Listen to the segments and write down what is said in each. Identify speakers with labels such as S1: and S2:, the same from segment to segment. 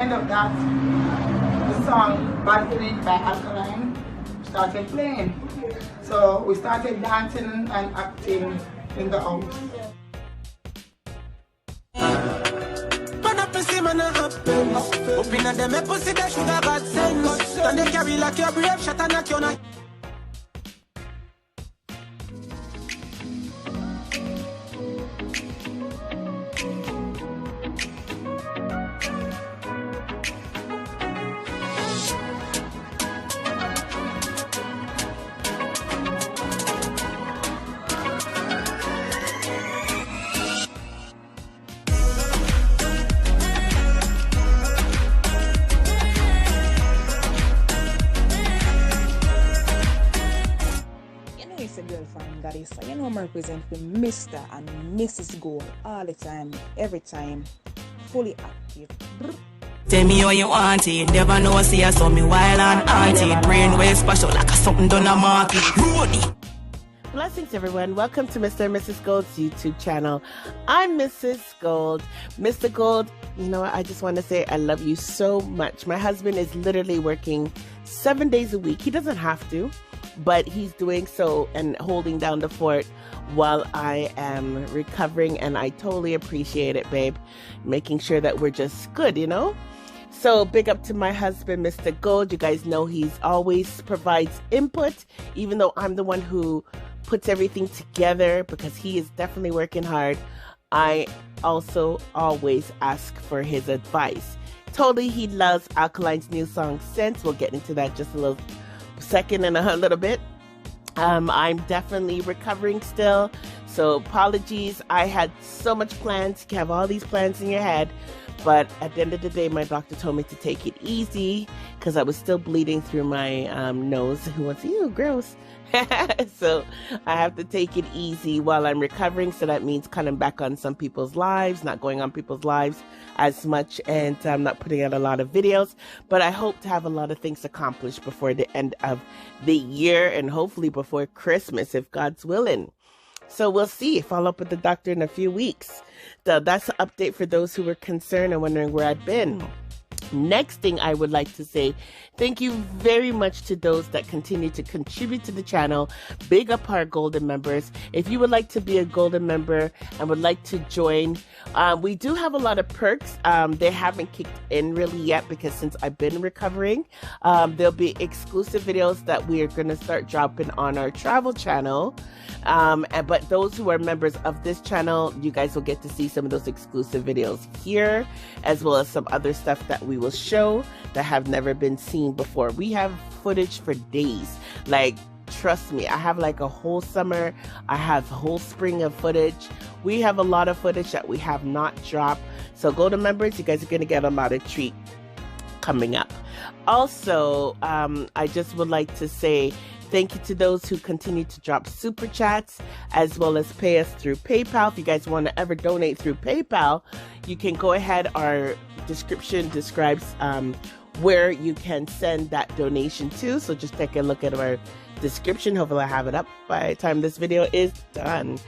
S1: End of that, the song Bad Feeling by Alkaline started playing. So we started dancing and acting in the house.
S2: You know I'm representing for Mr. and Mrs. Gold all the time, every time, fully active.
S3: Tell me how you want it, never know see I saw me wild and auntie. Brainwave special like a something done a market.
S4: Blessings everyone, welcome to Mr. and Mrs. Gold's YouTube channel. I'm Mrs. Gold. Mr. Gold, you know what, I just want to say I love you so much. My husband is literally working 7 days a week. He doesn't have to, but he's doing so and holding down the fort while I am recovering, and I totally appreciate it, babe. Making sure that we're just good, you know? So big up to my husband, Mr. Gold. You guys know he's always provides input, even though I'm the one who puts everything together because he is definitely working hard. I also always ask for his advice. Totally, he loves Alkaline's new song, Sense. We'll get into that just a little second in a little bit. I'm definitely recovering still, so apologies. I had so much plans. You have all these plans in your head, but at the end of the day, my doctor told me to take it easy because I was still bleeding through my nose. Who wants you? Gross. So I have to take it easy while I'm recovering. So that means cutting back on some people's lives, not going on people's lives as much, and I'm not putting out a lot of videos. But I hope to have a lot of things accomplished before the end of the year and hopefully before Christmas, if God's willing. So we'll see. Follow up with the doctor in a few weeks. So that's an update for those who were concerned and wondering where I'd been. Next thing I would like to say, thank you very much to those that continue to contribute to the channel. Big up our golden members. If you would like to be a golden member and would like to join, we do have a lot of perks. They haven't kicked in really yet because since I've been recovering, there'll be exclusive videos that we are going to start dropping on our travel channel. But those who are members of this channel, you guys will get to see some of those exclusive videos here, as well as some other stuff that we will show that have never been seen before. We have footage for days. Like, trust me, I have like a whole summer, I have a whole spring of footage. We have a lot of footage that we have not dropped. So go to members, you guys are going to get a lot of treat coming up. Also, I just would like to say thank you to those who continue to drop super chats as well as pay us through PayPal. If you guys want to ever donate through PayPal, you can go ahead. Our description describes where you can send that donation to. So just take a look at our description. Hopefully I have it up by the time this video is done.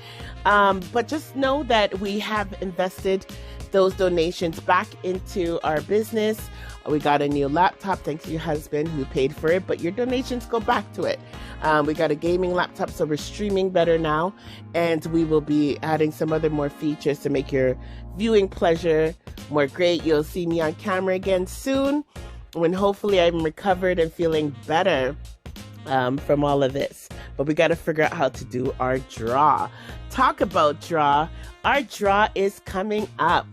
S4: But just know that we have invested those donations back into our business. We got a new laptop thanks to your husband who paid for it, but your donations go back to it. We got a gaming laptop, so we're streaming better now, and we will be adding some other more features to make your viewing pleasure more great. You'll see me on camera again soon when hopefully I'm recovered and feeling better from all of this. But we got to figure out how to do our draw. Talk about draw. Our draw is coming up.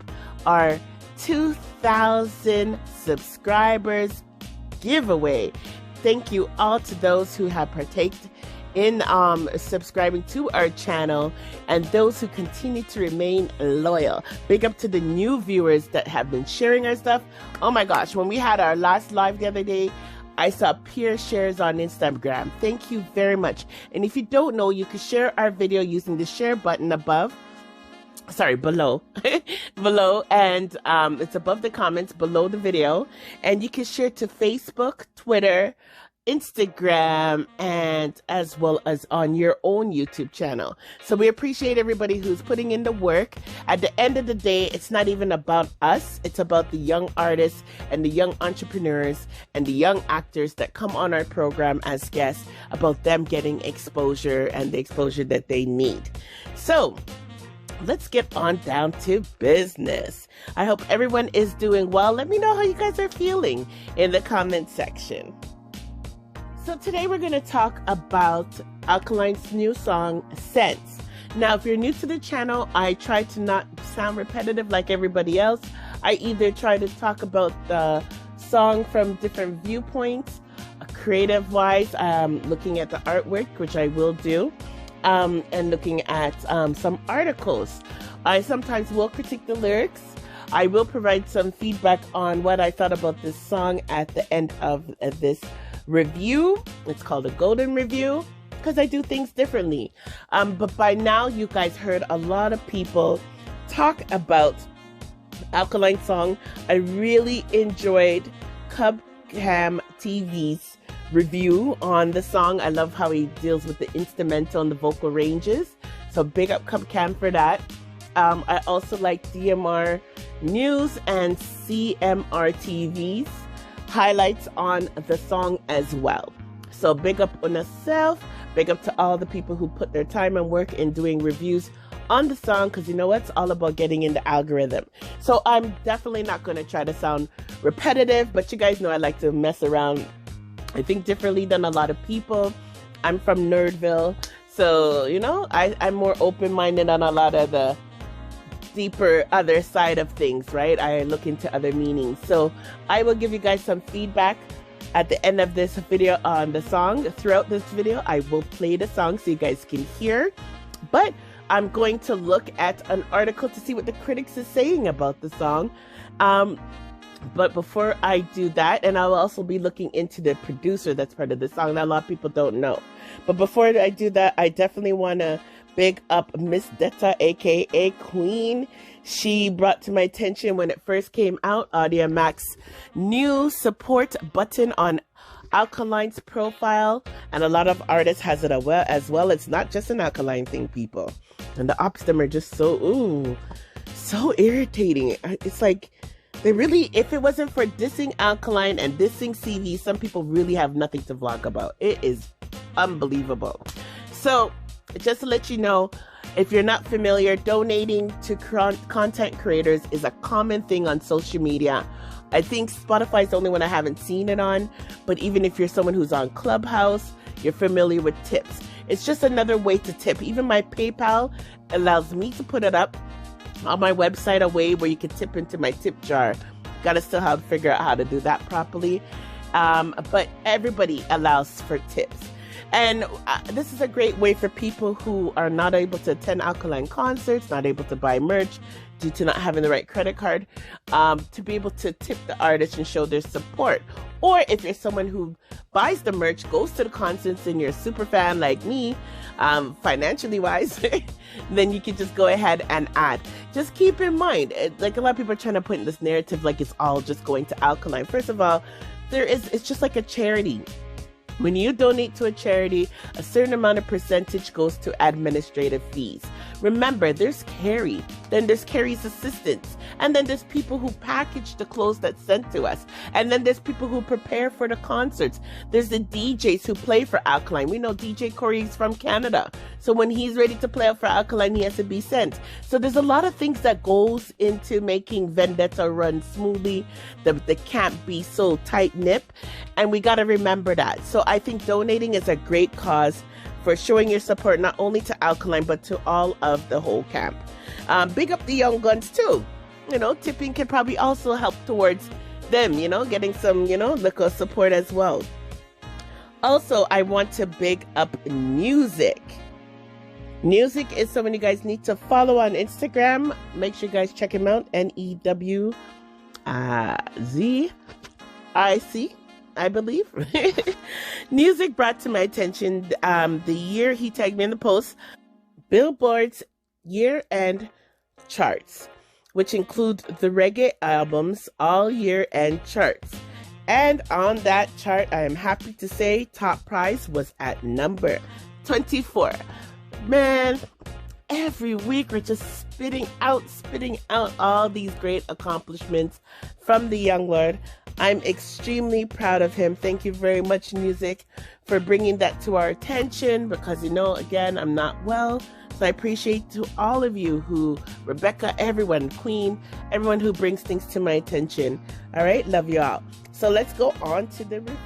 S4: Our 2,000 subscribers giveaway. Thank you all to those who have partaked in subscribing to our channel and those who continue to remain loyal. Big up to the new viewers that have been sharing our stuff. Oh my gosh, when we had our last live the other day, I saw peer shares on Instagram. Thank you very much. And if you don't know, you can share our video using the share button above. Sorry, below. Below, and it's above the comments, below the video. And you can share to Facebook, Twitter, Instagram, and as well as on your own YouTube channel. So we appreciate everybody who's putting in the work. At the end of the day, it's not even about us. It's about the young artists and the young entrepreneurs and the young actors that come on our program as guests, about them getting exposure and the exposure that they need. So let's get on down to business. I hope everyone is doing well. Let me know how you guys are feeling in the comment section. So today we're going to talk about Alkaline's new song, Sense. Now, if you're new to the channel, I try to not sound repetitive like everybody else. I either try to talk about the song from different viewpoints, creative-wise, looking at the artwork, which I will do, and looking at some articles. I sometimes will critique the lyrics. I will provide some feedback on what I thought about this song at the end of this review. It's called a golden review because I do things differently. But by now, you guys heard a lot of people talk about Alkaline song. I really enjoyed Cam TV's review on the song. I love how he deals with the instrumental and the vocal ranges. So big up Cam for that. I also like DMR News and CMR TV's highlights on the song as well. So big up on yourself, big up to all the people who put their time and work in doing reviews on the song, because you know what? It's all about getting in the algorithm. So I'm definitely not going to try to sound repetitive, but you guys know I like to mess around. I think differently than a lot of people. I'm from Nerdville, so you know, I'm more open-minded on a lot of the deeper other side of things, right? I look into other meanings. So I will give you guys some feedback at the end of this video on the song. Throughout this video, I will play the song so you guys can hear. But I'm going to look at an article to see what the critics is saying about the song. But before I do that, and I will also be looking into the producer that's part of the song that a lot of people don't know. But before I do that, I definitely want to big up Miss Detta, aka Queen. She brought to my attention when it first came out, Audio Max new support button on Alkaline's profile, and a lot of artists has it as well. It's not just an Alkaline thing, people. And the ops them are just so irritating. It's like they really, if it wasn't for dissing Alkaline and dissing CV, some people really have nothing to vlog about. It is unbelievable. So just to let you know, if you're not familiar, donating to content creators is a common thing on social media. I think Spotify is the only one I haven't seen it on, but even if you're someone who's on Clubhouse, you're familiar with tips. It's just another way to tip. Even my PayPal allows me to put it up on my website, a way where you can tip into my tip jar. Gotta still have to figure out how to do that properly. But everybody allows for tips. And this is a great way for people who are not able to attend Alkaline concerts, not able to buy merch due to not having the right credit card, to be able to tip the artist and show their support. Or if you're someone who buys the merch, goes to the concerts, and you're a super fan like me, financially wise, then you can just go ahead and add. Just keep in mind, like a lot of people are trying to put in this narrative like it's all just going to Alkaline. First of all, it's just like a charity. When you donate to a charity, a certain amount of percentage goes to administrative fees. Remember, there's Carrie, then there's Carrie's assistants, and then there's people who package the clothes that's sent to us, and then there's people who prepare for the concerts. There's the DJs who play for Alkaline. We know DJ Corey's from Canada, so when he's ready to play out for Alkaline, he has to be sent. So there's a lot of things that goes into making Vendetta run smoothly. The camp be so tight-knit, and we got to remember that. So I think donating is a great cause for showing your support not only to Alkaline but to all of the whole camp. Big up the young guns too. You know, tipping can probably also help towards them, you know, getting some, you know, little support as well. Also, I want to big up Music. Music is someone you guys need to follow on Instagram. Make sure you guys check him out. NEWZIC, I believe. Music brought to my attention the year he tagged me in the post, Billboard's year-end charts, which include the reggae albums all year-end charts. And on that chart, I am happy to say top prize was at number 24. Man, every week we're just spitting out all these great accomplishments from the young Lord. I'm extremely proud of him. Thank you very much, music, for bringing that to our attention, because, you know, again, I'm not well. So I appreciate to all of you who, Rebecca, everyone, Queen, everyone who brings things to my attention. All right, love you all. So let's go on to the review.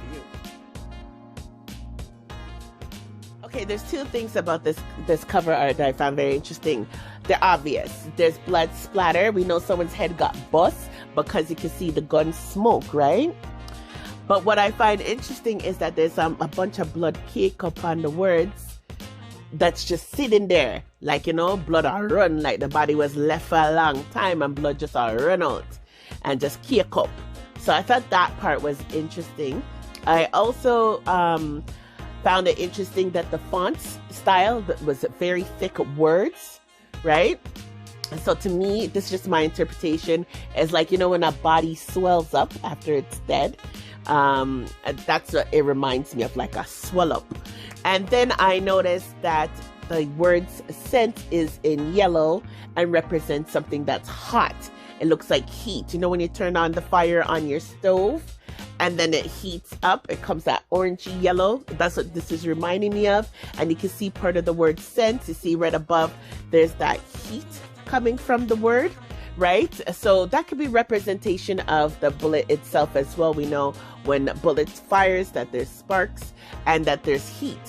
S4: Okay, there's two things about this cover art that I found very interesting. They're obvious. There's blood splatter. We know someone's head got bust because you can see the gun smoke, right? But what I find interesting is that there's a bunch of blood cake upon the words that's just sitting there. Like, you know, blood all run, like the body was left for a long time and blood just all run out and just cake up. So I thought that part was interesting. I also found it interesting that the font style was very thick words, right? And so to me, this is just my interpretation, is like, you know, when a body swells up after it's dead, that's what it reminds me of, like a swell up. And then I noticed that the word's scent is in yellow and represents something that's hot. It looks like heat. You know, when you turn on the fire on your stove and then it heats up, it comes that orangey yellow. That's what this is reminding me of. And you can see part of the word scent. You see right above, there's that heat coming from the word, right? So that could be representation of the bullet itself as well. We know when bullets fires that there's sparks and that there's heat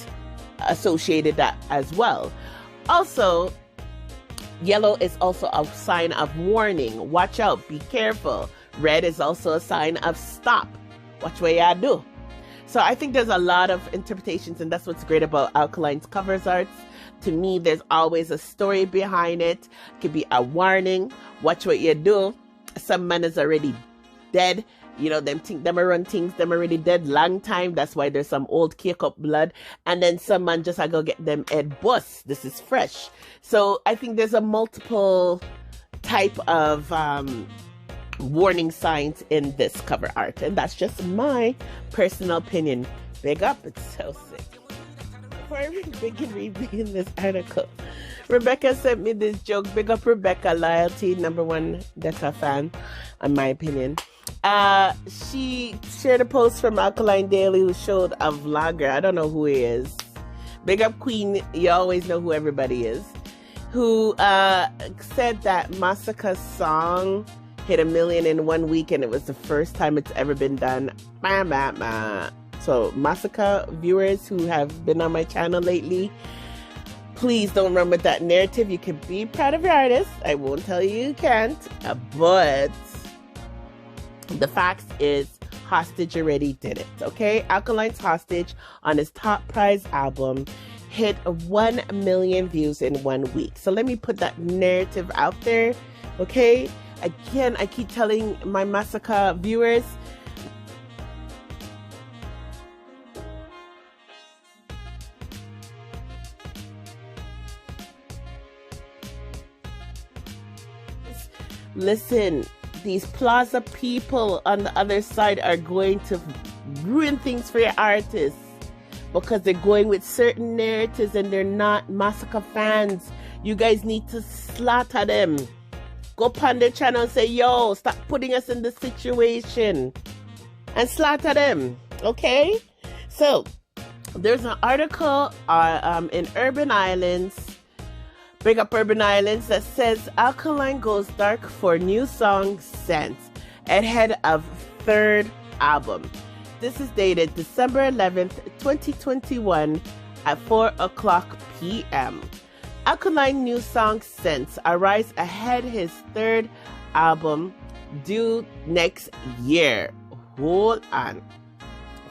S4: associated that as well. Also, yellow is also a sign of warning. Watch out, be careful. Red is also a sign of stop. Watch what y'all do. So I think there's a lot of interpretations, and that's what's great about Alkaline's covers arts. To me, there's always a story behind it. It could be a warning. Watch what you do. Some man is already dead. You know, them run things, them already dead long time. That's why there's some old cake up blood. And then some man just go get them head bust. This is fresh. So I think there's a multiple type of warning signs in this cover art. And that's just my personal opinion. Big up, it's so sick. Before I begin reading this article, Rebecca sent me this joke. Big up Rebecca, loyalty, #1 Detta fan, in my opinion. She shared a post from Alkaline Daily who showed a vlogger. I don't know who he is. Big up Queen, you always know who everybody is. Who said that Massacre's song hit 1 million in 1 week, and it was the first time it's ever been done. So Massacre viewers who have been on my channel lately, please don't run with that narrative. You can be proud of your artist. I won't tell you can't, but the fact is Hostage already did it, okay? Alkaline's Hostage on his top prize album hit 1 million views in 1 week. So let me put that narrative out there, okay? Again, I keep telling my Massacre viewers, listen, these plaza people on the other side are going to ruin things for your artists because they're going with certain narratives and they're not Massacre fans. You guys need to slaughter them. Go upon their channel and say, yo, stop putting us in this situation, and slaughter them, okay? So there's an article in Urban Islands, big up Urban Islands, that says Alkaline goes dark for new song Sense ahead of third album. This is dated December 11th, 2021 at 4:00 p.m. Alkaline new song Sense arrives ahead his third album due next year. Hold on.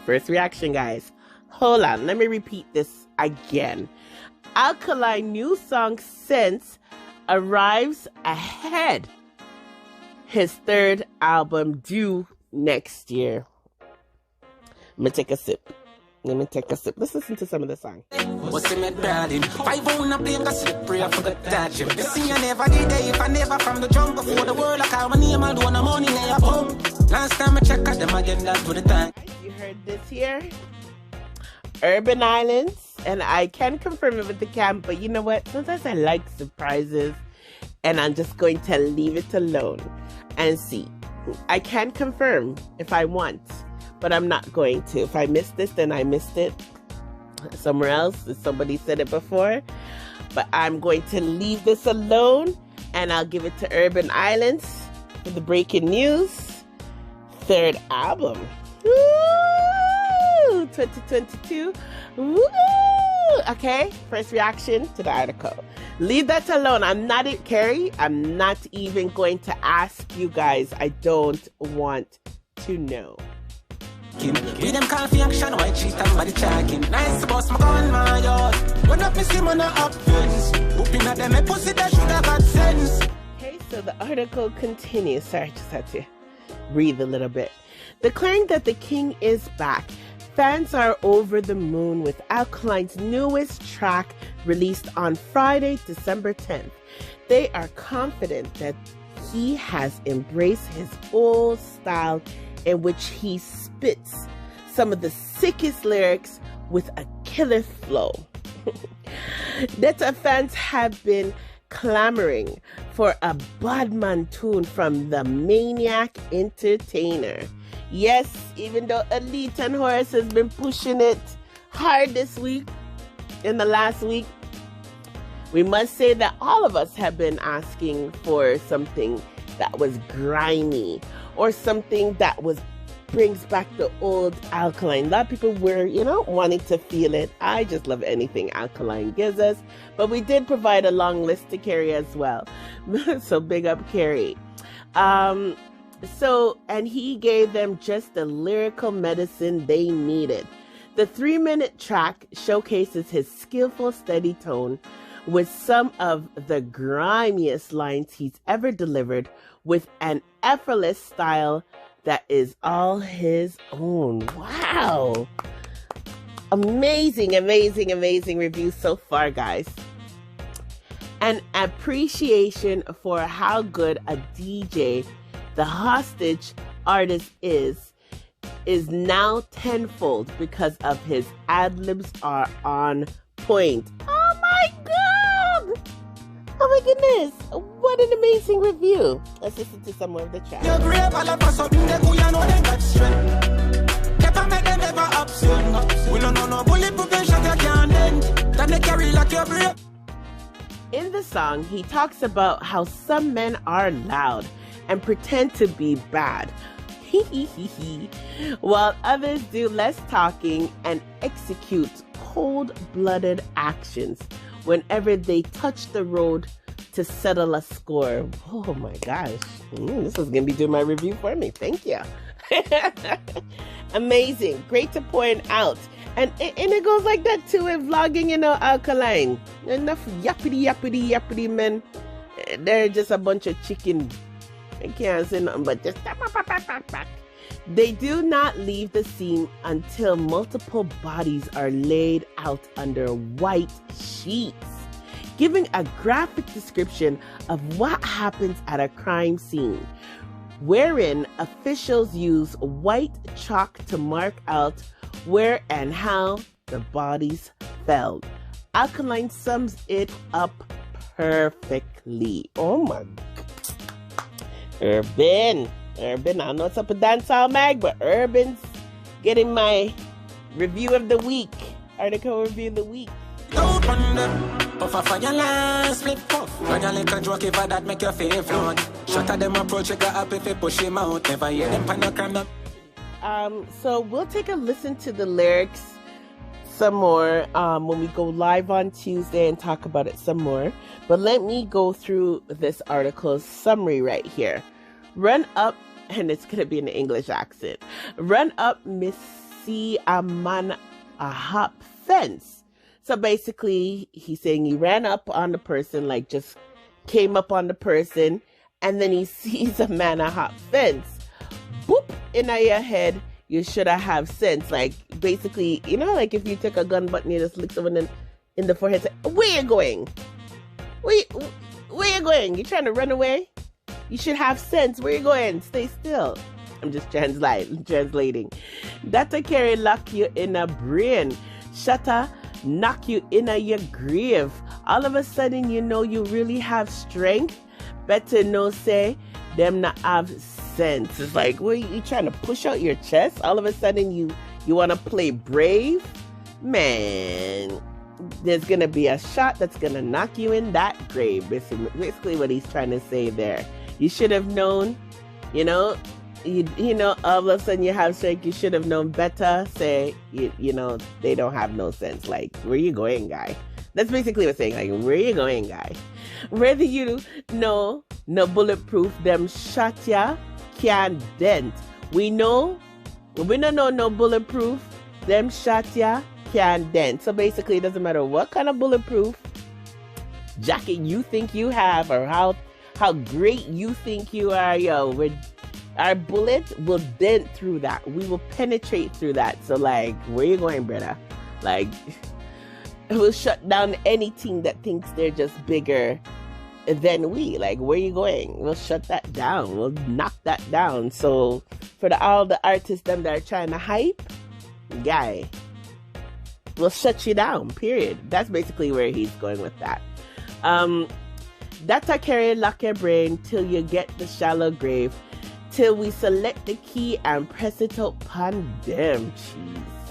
S4: First reaction, guys. Hold on. Let me repeat this again. Alkaline new song Sense arrives ahead his third album due next year. Let me take a sip. Let's listen to some of the song.
S5: What's in my darling? 5 plane got slippery, I forgot that you. You see, I never did it if I never from the jump before the world. I call my name, I do no money, I pump. Last time I checked them again, that to the time.
S4: You heard this here? Urban Islands, and I can confirm it with the camp, but you know what? Sometimes I like surprises, and I'm just going to leave it alone and see. I can confirm if I want, but I'm not going to. If I missed this, then I missed it somewhere else. Somebody said it before, but I'm going to leave this alone, and I'll give it to Urban Islands for the breaking news. Third album. Woo! 2022. Woo! Okay, first reaction to the article. Leave that alone. I'm not it, Carrie. I'm not even going to ask you guys. I don't want to know.
S5: Give them coffee action, white cheat and body tracking. Nice boss, my gun, my yard. When up, me see man up fence. Whooping at them, a pussy that should have got sense.
S4: Okay, so the article continues. Sorry, I just had to breathe a little bit. Declaring that the king is back, fans are over the moon with Alkaline's newest track released on Friday, December 10th. They are confident that he has embraced his old style in which he spits some of the sickest lyrics with a killer flow. Detta fans have been clamoring for a Badman tune from the Maniac Entertainer. Yes, even though Elite and Horace has been pushing it hard this week, in the last week, we must say that all of us have been asking for something that was grimy or something that brings back the old Alkaline. A lot of people were, wanting to feel it. I just love anything Alkaline gives us. But we did provide a long list to Carrie as well. So big up Carrie. And he gave them just the lyrical medicine they needed. The 3-minute track showcases his skillful, steady tone with some of the grimiest lines he's ever delivered, with an effortless style that is all his own. Wow. Amazing, amazing, amazing reviews so far, guys. An appreciation for how good a DJ the Hostage artist is now tenfold because of his ad-libs are on point. Oh my god! Oh my goodness! What an amazing review. Let's listen to some of the track. In the song, he talks about how some men are loud and pretend to be bad, while others do less talking and execute cold-blooded actions whenever they touch the road to settle a score. Oh my gosh, this is gonna be doing my review for me. Thank you. Amazing, great to point out. And it goes like that too in vlogging, Alkaline. Enough yappity men. They're just a bunch of chicken. I can't say nothing but just back. They do not leave the scene until multiple bodies are laid out under white sheets, giving a graphic description of what happens at a crime scene, wherein officials use white chalk to mark out where and how the bodies fell. Alkaline sums it up perfectly. Oh my God. Urban, I know it's up a dancehall mag, but Urban's getting my review of the week, article review of the week. So we'll take a listen to the lyrics some more when we go live on Tuesday and talk about it some more. But let me go through this article's summary right here. Run up, and it's going to be in an English accent. Run up, Missy a man a hop fence. So basically, he's saying he ran up on the person, like just came up on the person, and then he sees a man a hop fence. Boop, in your head, you should have sense. Like basically, like if you took a gun button, you just lick someone in the forehead, say, where you going? Where you going? You trying to run away? You should have sense. Where you going? Stay still. I'm just translating. That'll carry lock you in a brain. Shatter knock you in a your grave. All of a sudden, you know you really have strength. Better no say them not have sense. It's like, what, you trying to push out your chest? All of a sudden, you want to play brave? Man, there's going to be a shot that's going to knock you in that grave. Basically what he's trying to say there. You should have known, you know, all of a sudden you have strength, you should have known better. Say, you know, they don't have no sense. Like, where you going, guy? That's basically what saying, like, where you going, guy? Whether you know, no bulletproof, them shot ya can dent. We don't know no bulletproof, them shot ya can dent. So basically, it doesn't matter what kind of bulletproof jacket you think you have or how great you think you are, our bullet will dent through that. We will penetrate through that. So like, where you going, brother? Like, we'll shut down anything that thinks they're just bigger than we. Like, where you going? We'll shut that down. We'll knock that down. So for all the artists them that are trying to hype, guy, we'll shut you down, period. That's basically where he's going with that. Data carry lock your brain till you get the shallow grave, till we select the key and press it up upon them.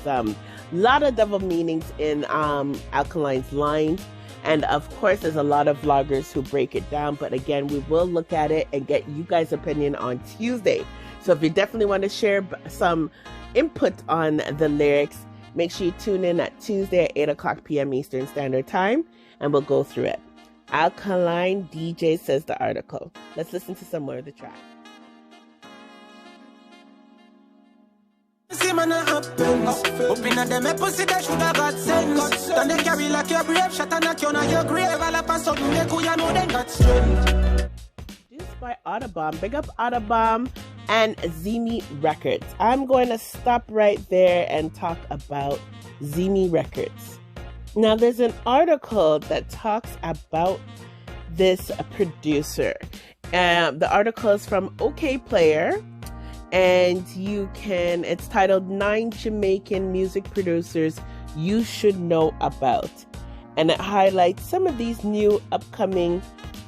S4: Jeez. Lot of double meanings in Alkaline's lines, and of course there's a lot of vloggers who break it down, but again, we will look at it and get you guys' opinion on Tuesday. So if you definitely want to share some input on the lyrics, make sure you tune in at Tuesday at 8 o'clock p.m. Eastern Standard Time, and we'll go through it. Alkaline DJ, says the article. Let's listen to some more of the track.
S5: See man happens. Open at them, pussy that should have got sense. Then they carry like your brave shot and knock you on your grave. All up and something they could, you know they got strength.
S4: Produced by Autobomb. Big up Autobomb and Zimi Records. I'm going to stop right there and talk about Zimi Records. Now, there's an article that talks about this producer. The article is from OK Player, and it's titled 9 Jamaican Music Producers You Should Know About. And it highlights some of these new upcoming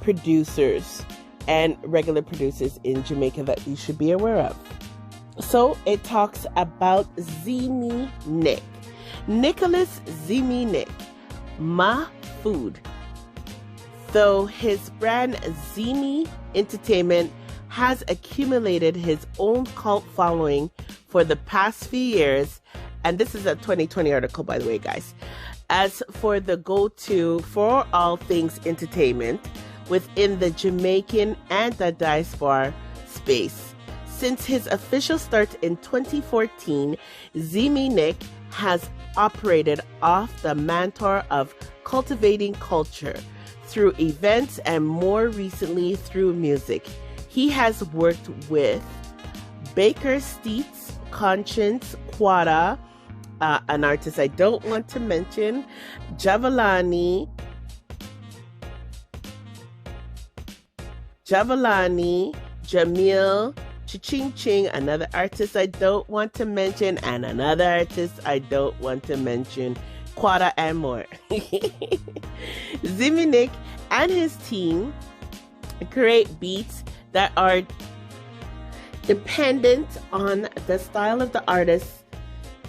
S4: producers and regular producers in Jamaica that you should be aware of. So it talks about Zimi Nick. Nicholas Zimi Nick, Ma Food. Though his brand Zimi Entertainment has accumulated his own cult following for the past few years, and this is a 2020 article, by the way, guys, as for the go-to for all things entertainment within the Jamaican and the diaspora space. Since his official start in 2014, Zimi Nick has operated off the mantra of cultivating culture through events and more recently through music. He has worked with Baker Steets, Conscience, Quada, an artist I don't want to mention, Javalani, Jamil, Ching Ching, another artist I don't want to mention, and another artist I don't want to mention, Quada, and more. Zimi Nick and his team create beats that are dependent on the style of the artist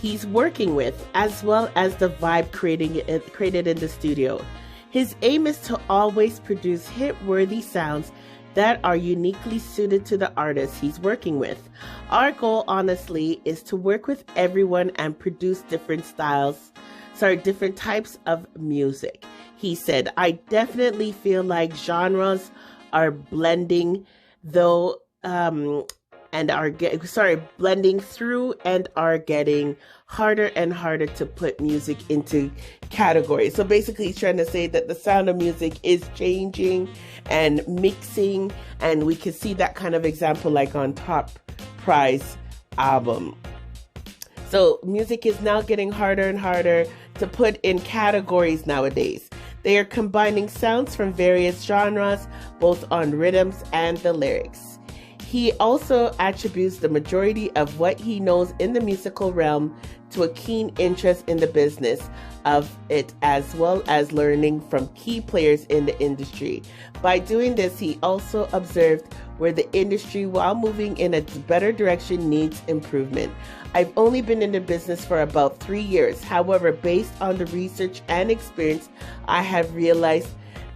S4: he's working with, as well as the vibe created in the studio. His aim is to always produce hit-worthy sounds that are uniquely suited to the artist he's working with. Our goal, honestly, is to work with everyone and produce different types of music. He said, I definitely feel like genres are blending blending through and are getting harder and harder to put music into categories. So basically he's trying to say that the sound of music is changing and mixing, and we can see that kind of example like on Top Prize album. So music is now getting harder and harder to put in categories nowadays. They are combining sounds from various genres, both on rhythms and the lyrics. He also attributes the majority of what he knows in the musical realm to a keen interest in the business of it, as well as learning from key players in the industry. By doing this, he also observed where the industry, while moving in a better direction, needs improvement. I've only been in the business for about 3 years. However, based on the research and experience, I have realized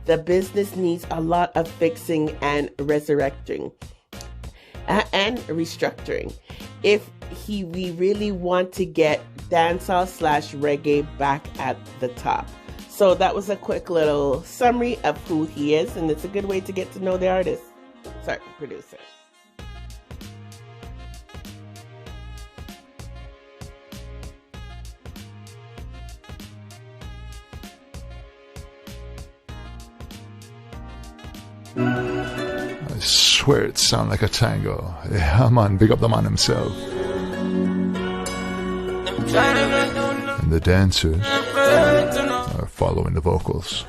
S4: the business needs a lot of fixing and resurrecting and restructuring if we really want to get dancehall / reggae back at the top. So that was a quick little summary of who he is, and it's a good way to get to know the artist. Sorry, producer.
S6: I swear it sounds like a tango. Yeah, man, big up the man himself. And the dancers are following the vocals.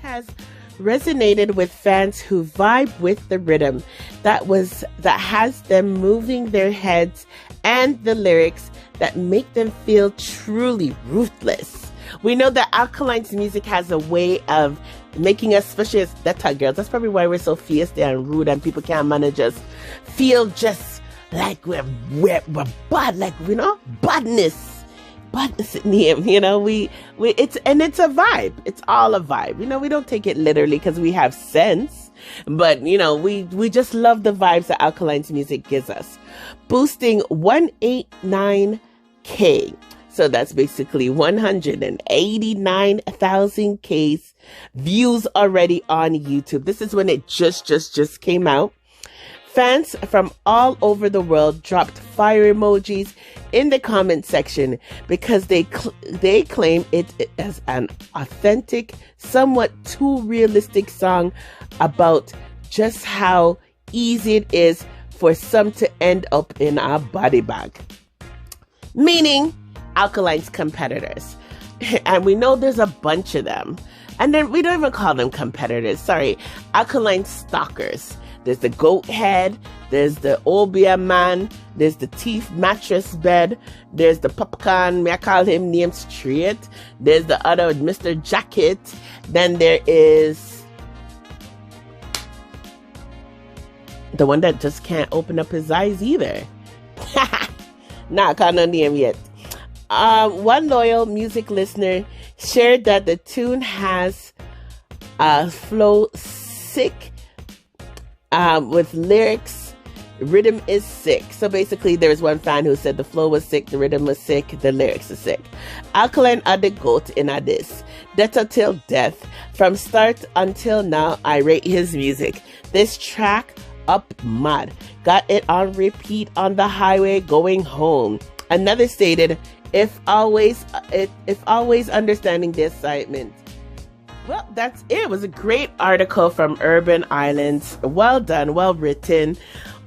S4: Has resonated with fans who vibe with the rhythm that has them moving their heads, and the lyrics that make them feel truly ruthless. We know that Alkaline's music has a way of making us, especially as Delta girls, that's probably why we're so fierce and rude and people can't manage us, feel just like we're bad, like, you know, badness in him, you know, it's a vibe. It's all a vibe. You know, we don't take it literally because we have sense, but you know, we just love the vibes that Alkaline's music gives us. Boosting 189K. So that's basically 189,000 views already on YouTube. This is when it just came out. Fans from all over the world dropped fire emojis in the comment section because they claim it as an authentic, somewhat too realistic song about just how easy it is for some to end up in a body bag. Meaning Alkaline's competitors. And we know there's a bunch of them. And then we don't even call them competitors. Sorry. Alkaline stalkers. There's the goat head. There's the Obia man. There's the teeth mattress bed. There's the popcorn. May I call him name straight? There's the other Mr. Jacket. Then there is the one that just can't open up his eyes either. Nah, I can't no name yet. One loyal music listener shared that the tune has a flow sick with lyrics. Rhythm is sick. So basically, there was one fan who said the flow was sick, the rhythm was sick, the lyrics are sick. Alkaline are the goat in this. That's till death. From start until now, I rate his music. This track up mad. Got it on repeat on the highway going home. Another stated, if always understanding the excitement. Well, that's it. It was a great article from Urban Islands. Well done, well written.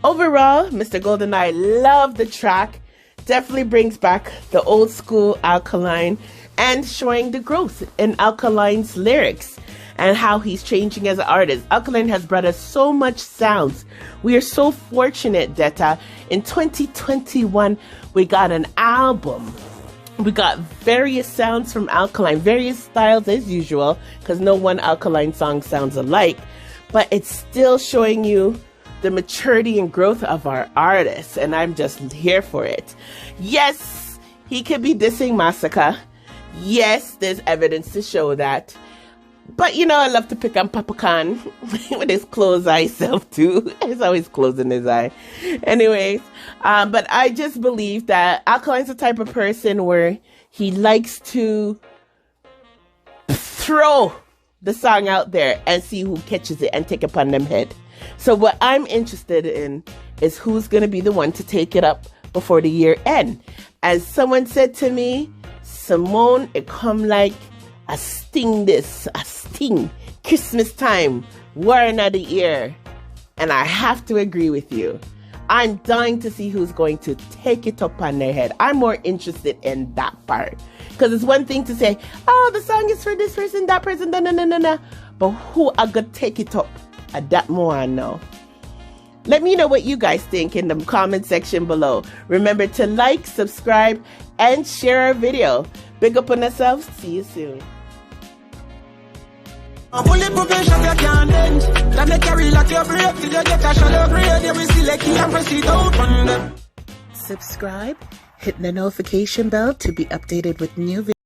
S4: Overall, Mr. Golden, I love the track. Definitely brings back the old school Alkaline and showing the growth in Alkaline's lyrics and how he's changing as an artist. Alkaline has brought us so much sounds. We are so fortunate that in 2021, we got an album. We got various sounds from Alkaline, various styles as usual, because no one Alkaline song sounds alike, but it's still showing you the maturity and growth of our artists, and I'm just here for it. Yes, he could be dissing Massacre. Yes, there's evidence to show that. But you know, I love to pick on Papa Khan with his closed eye self too. He's always closing his eye. Anyways, but I just believe that Alkaline's the type of person where he likes to throw the song out there and see who catches it and take it upon them head. So what I'm interested in is who's going to be the one to take it up before the year end. As someone said to me, Simone, it come like a sting Christmas time, war another year. And I have to agree with you. I'm dying to see who's going to take it up on their head. I'm more interested in that part. Because it's one thing to say, oh, the song is for this person, that person, no. But who are going to take it up? At that more I know. Let me know what you guys think in the comment section below. Remember to like, subscribe, and share our video. Big up on yourselves. See you soon. Subscribe, hit the notification bell to be updated with new videos.